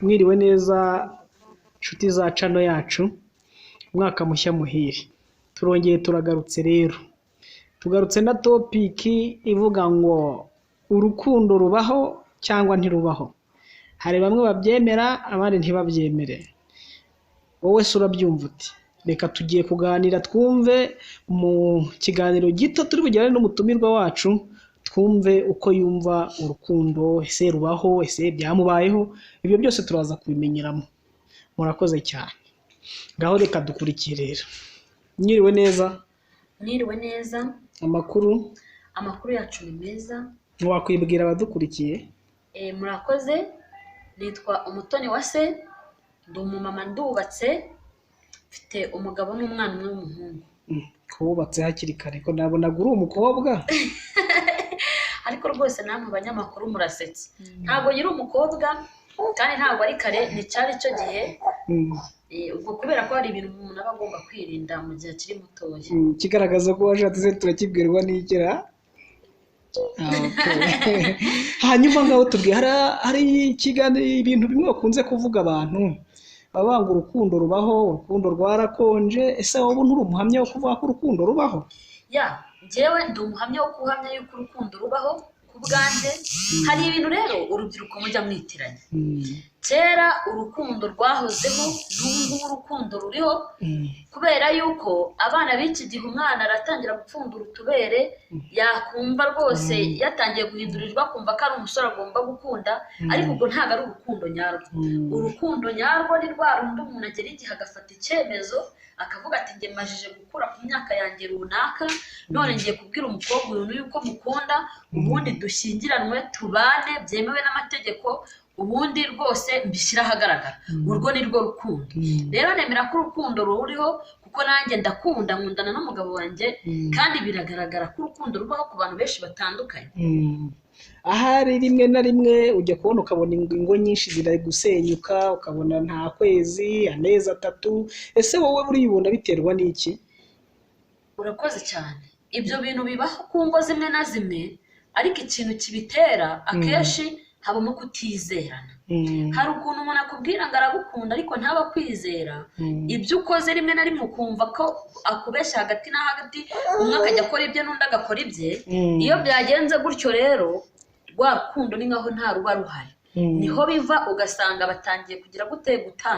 Mwiriwe neza nshuti za channel yacu, umwaka mushya muhire. Turongeye turagarutse rero. Tugarutse na topic ivuga ngo urukundo rubaho cyangwa ntirubaho. Hari bamwe babyemera abandi ntibabyemere. Wowe se urabyumva uti? Reka tugiye kuganira twumve mu kiganiro gito turi bugirane n'umutumirwa wacu, twumve uko yumva urukundo, ese rubaho, ese byamubayeho. Ibyo byose turaza kubimenyeramo. Murakoze cyane. Ngaho reka dukurikire rero. Mwiriwe neza. Mwiriwe neza. Amakuru yacu ni meza. Wakwibwira abadukurikiye? Murakoze. Nitwa Umutoni Wase. Ndi umumama ndubatse. Mfite umugabo n'umwana umwe w'umuhungu. Kubatse hakiri kare ko nabonaga uri umukobwa. Ariko rwose namwe abanyamakuru murasetse. Ntabwo nyiri umukobwa kandi ntabwo ari kare, ni cyari cyo gihe. Ubwo kubera ko hari ibintu umuntu aba agomba kwirinda mu gihe akiri mutoya. Kigaragaza ko washatse turakibwirwa n'ikira. Hanyuma ngaho tubwiye hari ikiganiro ibintu bimwe bakunze kuvuga abantu babanga urukundo rubaho, urukundo rwarakonje. Ese wowe nturi umuhamya wo kuvuga ko urukundo rubaho? Njyewe ndi umuhamya wo kuhamya yuko urukundo rubaho ku bwanjye. Hari ibintu rero urubyiruko mujya mwitiranya. Kera urukundo rwahozeho, n'ubu urukundo ruriho, kubera yuko abana b'iki gihe umwana aratangira gupfundura utubere, yakumva rwose yatangiye guhindurirwa, kumva ko ari umusore agomba gukunda, ariko ubwo ntabwo ari urukundo nyarwo. Urukundo nyarwo ni rwa rundi umuntu agera igihe agafata icyemezo akavuga ati njye majije gukura ku myaka yanjye runaka, none ngiye kubwira umukobwa uyu yuko mukunda, ubundi dushyingiranwe tubane byemewe n'amategeko, ubundi rwose mbishyira ahagaragara. Urwo ni rwo rukundo. Rero nemera ko urukundo ruriho, kuko nanjye ndakunda, nkundana n'umugabo wanjye, kandi biragaragara ko urukundo rubaho ku bantu benshi batandukanye. Ahari rimwe na rimwe ujya kubona ukabona ingo nyinshi ziri gusenyuka, ukabona nta kwezi, amezi 3. Ese wowe uribona biterwa n'iki? Urakoze cyane. Ibyo bintu bibaho ku ngo zimwe na zimwe, ariko ikintu kibitera akenshi habamo kutizerana. Hari ukuntu umuntu akubwira ngo aragukunda ariko ntaba kwizera. Ibyo ukoze rimwe na rimwe ukumva ko akubeshya hagati na hagati, umwe akajya akora ibye n'undi agakora ibye. Iyo byagenze gutyo rero, rwa rukundo ni nkaho nta ruba ruhari. Niho biva ugasanga batangiye kugira gutanga